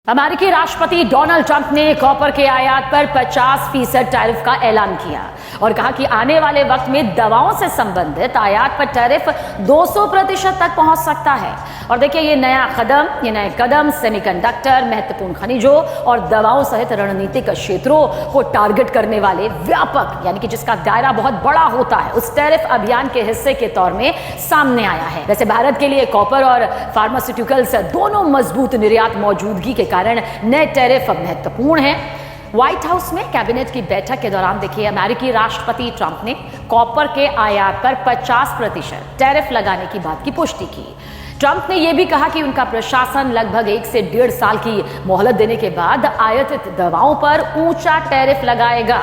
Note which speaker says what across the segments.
Speaker 1: अमेरिकी राष्ट्रपति Donald Trump ने कॉपर के आयात पर 50% टैरिफ का ऐलान किया और कहा कि आने वाले वक्त में दवाओं से संबंधित आयात पर टैरिफ 200% तक पहुंच सकता है। और देखिए ये नए कदम सेमीकंडक्टर, महत्वपूर्ण खनिजों और दवाओं सहित रणनीतिक क्षेत्रों को टारगेट करने वाले व्यापक, यानी कि जिसका दायरा बहुत बड़ा होता है, उस टैरिफ अभियान के हिस्से के तौर में सामने आया है। वैसे भारत के लिए कॉपर और फार्मास्यूटिकल्स दोनों मजबूत निर्यात मौजूदगी के कारण नए टैरिफ महत्वपूर्ण हैं। व्हाइट हाउस में कैबिनेट की बैठक के दौरान देखिए अमेरिकी राष्ट्रपति ट्रंप ने कॉपर के आयात पर 50% टैरिफ लगाने की बात की पुष्टि की। ट्रंप ने यह भी कहा कि उनका प्रशासन लगभग 1 से 1.5 साल की मोहलत देने के बाद आयातित दवाओं पर ऊंचा टैरिफ लगाएगा।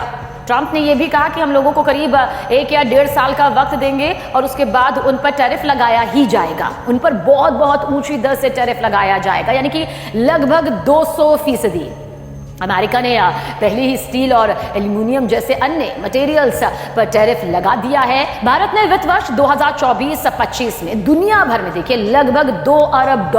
Speaker 1: ट्रंप ने यह भी कहा कि हम लोगों को करीब 1 या 1.5 साल का वक्त देंगे और उसके बाद उन पर टैरिफ लगाया ही जाएगा। उन पर बहुत ऊंची दर से टैरिफ लगाया जाएगा, यानी कि लगभग 200%। अमेरिका ने पहले ही स्टील और एल्यूमिनियम जैसे अन्य मटेरियल्स पर टैरिफ लगा दिया है। भारत ने वित्त वर्ष 2024-25 में दुनिया भर में देखिए लगभग $2 अरब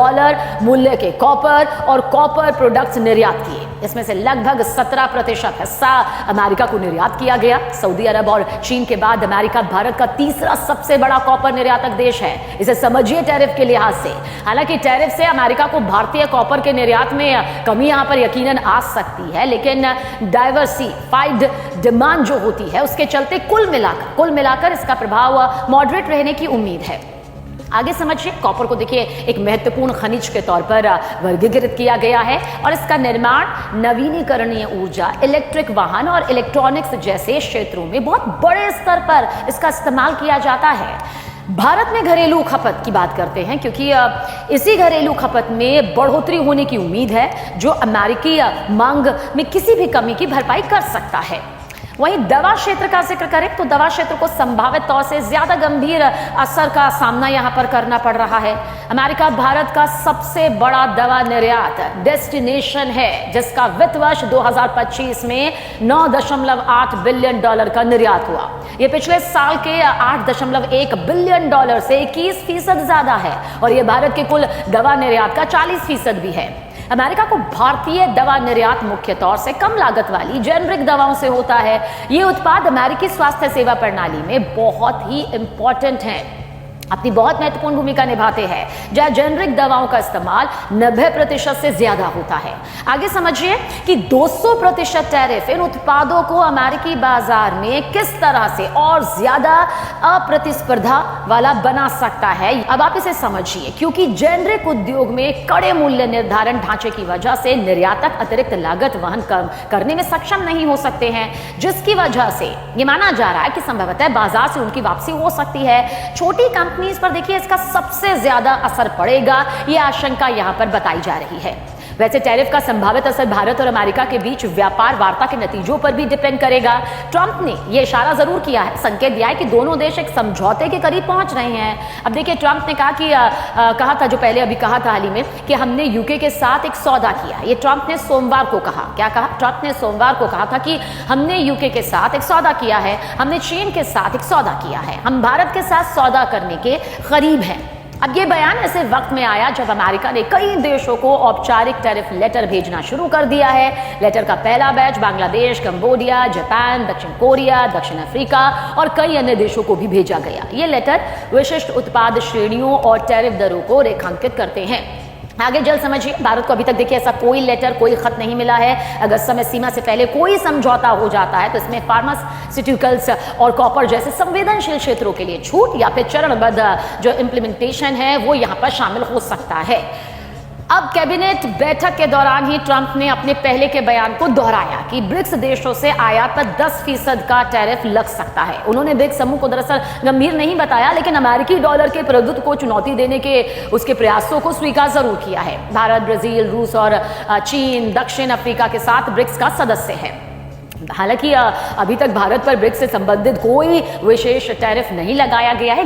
Speaker 1: मूल्य के कॉपर और कॉपर प्रोडक्ट्स निर्यात किए। इसमें से लगभग 17% हिस्सा अमेरिका को निर्यात किया गया। सऊदी अरब और चीन के बाद अमेरिका भारत का तीसरा सबसे बड़ा कॉपर निर्यातक देश है। इसे समझिए टैरिफ के लिहाज से। हालांकि टैरिफ से अमेरिका को भारतीय कॉपर के निर्यात में कमी यहां पर यकीनन आ सकती है, लेकिन डाइवर्सिफाइड डिमांड जो होती है उसके चलते कुल मिलाकर इसका प्रभाव मॉडरेट रहने की उम्मीद है। आगे समझिए, कॉपर को देखिए एक महत्वपूर्ण खनिज के तौर पर वर्गीकृत किया गया है और इसका निर्माण नवीनीकरणीय ऊर्जा, इलेक्ट्रिक वाहन और इलेक्ट्रॉनिक्स जैसे क्षेत्रों में बहुत बड़े स्तर पर इसका इस्तेमाल किया जाता है। भारत में घरेलू खपत की बात करते हैं क्योंकि इसी घरेलू खपत में बढ़ोतरी होने की उम्मीद है जो अमेरिकी मांग में किसी भी कमी की भरपाई कर सकता है। वहीं दवा क्षेत्र का जिक्र करें तो दवा क्षेत्र को संभावित तौर से ज्यादा गंभीर असर का सामना यहां पर करना पड़ रहा है। अमेरिका भारत का सबसे बड़ा दवा निर्यात डेस्टिनेशन है, जिसका वित्त वर्ष 2025 में $9.8 बिलियन का निर्यात हुआ। यह पिछले साल के $8.1 बिलियन से 21% ज्यादा है और यह भारत के कुल दवा निर्यात का 40% भी है। अमेरिका को भारतीय दवा निर्यात मुख्य तौर से कम लागत वाली जेनरिक दवाओं से होता है। ये उत्पाद अमेरिकी स्वास्थ्य सेवा प्रणाली में बहुत ही इंपॉर्टेंट हैं, अपनी बहुत महत्वपूर्ण भूमिका निभाते हैं, जहां जेनरिक दवाओं का इस्तेमाल 90% से ज्यादा होता है। आगे समझिए कि 200% टैरिफ इन उत्पादों को अमेरिकी बाजार में किस तरह से और ज्यादा अप्रतिस्पर्धा वाला बना सकता है। अब आप इसे समझिए, क्योंकि जेनरिक उद्योग में कड़े मूल्य निर्धारण ढांचे की वजह से निर्यातक अतिरिक्त लागत वहन करने में सक्षम नहीं हो सकते हैं, जिसकी वजह से यह माना जा रहा है कि संभवतः बाजार से उनकी वापसी हो सकती है। छोटी कंपनी इस पर देखिए इसका सबसे ज्यादा असर पड़ेगा, यह आशंका यहां पर बताई जा रही है। वैसे टैरिफ का संभावित असर भारत और अमेरिका के बीच व्यापार वार्ता के नतीजों पर भी डिपेंड करेगा। ट्रंप ने यह इशारा जरूर किया है, संकेत दिया है कि दोनों देश एक समझौते के करीब पहुंच रहे हैं। अब देखिए ट्रंप ने कहा था जो पहले अभी कहा था हाल ही में कि हमने यूके के साथ एक सौदा किया। ये ट्रंप ने सोमवार को कहा। क्या कहा? ट्रंप ने सोमवार को कहा था कि हमने यूके के साथ एक सौदा किया है, हमने चीन के साथ एक सौदा किया है, हम भारत के साथ सौदा करने के करीब हैं। अब ये बयान ऐसे वक्त में आया जब अमेरिका ने कई देशों को औपचारिक टैरिफ लेटर भेजना शुरू कर दिया है। लेटर का पहला बैच बांग्लादेश, कंबोडिया, जापान, दक्षिण कोरिया, दक्षिण अफ्रीका और कई अन्य देशों को भी भेजा गया। ये लेटर विशिष्ट उत्पाद श्रेणियों और टैरिफ दरों को रेखांकित करते हैं। आगे जल्द समझिए, भारत को अभी तक देखिए ऐसा कोई लेटर, कोई खत नहीं मिला है। अगर समय सीमा से पहले कोई समझौता हो जाता है तो इसमें फार्मास्यूटिकल्स और कॉपर जैसे संवेदनशील क्षेत्रों के लिए छूट या फिर चरणबद्ध जो इम्प्लीमेंटेशन है वो यहां पर शामिल हो सकता है। अब कैबिनेट बैठक के दौरान ही ट्रंप ने अपने पहले के बयान को दोहराया कि ब्रिक्स देशों से आयात पर 10% का टैरिफ लग सकता है। उन्होंने ब्रिक्स समूह को दरअसल गंभीर नहीं बताया, लेकिन अमेरिकी डॉलर के प्रभुत्व को चुनौती देने के उसके प्रयासों को स्वीकार जरूर किया है। भारत, ब्राजील, रूस और चीन दक्षिण अफ्रीका के साथ ब्रिक्स का सदस्य है। हालांकि अभी तक भारत पर ब्रिक्स से संबंधित कोई विशेष टैरिफ नहीं लगाया गया है,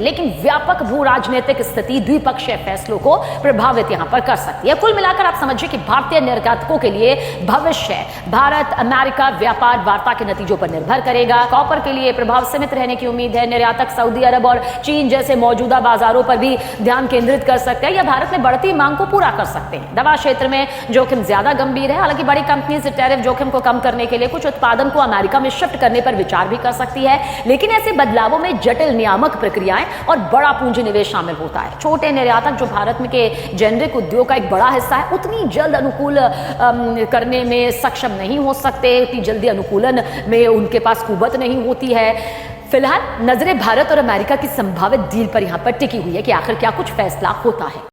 Speaker 1: लेकिन व्यापक भू राजनीतिक स्थिति द्विपक्षीय फैसलों को प्रभावित यहां पर कर सकती है। कुल मिलाकर आप समझिए कि भारतीय निर्यातकों के लिए भविष्य भारत अमेरिका व्यापार वार्ता के नतीजों पर निर्भर करेगा। कॉपर के लिए प्रभाव सीमित रहने की उम्मीद है। निर्यातक सऊदी अरब और चीन जैसे मौजूदा बाजारों पर भी ध्यान केंद्रित कर सकते हैं या भारत में बढ़ती मांग को पूरा कर सकते हैं। दवा क्षेत्र में जोखिम ज्यादा गंभीर है। हालांकि बड़ी कंपनी से टैरिफ जोखिम को कम करने के लिए कुछ उत्पादन को अमेरिका में शिफ्ट करने पर विचार भी कर सकती है, लेकिन ऐसे बदलावों में जटिल नियामक प्रक्रियाएं और बड़ा पूंजी निवेश शामिल होता है। छोटे निर्यातक जो भारत में के जेनरिक उद्योग का एक बड़ा हिस्सा है, उतनी जल्द अनुकूल करने में सक्षम नहीं हो सकते, उतनी जल्दी अनुकूलन में उनके पास कुवत नहीं होती है। फिलहाल नजरें भारत और अमेरिका की संभावित डील पर यहां पर टिकी हुई है कि आखिर क्या कुछ फैसला होता है।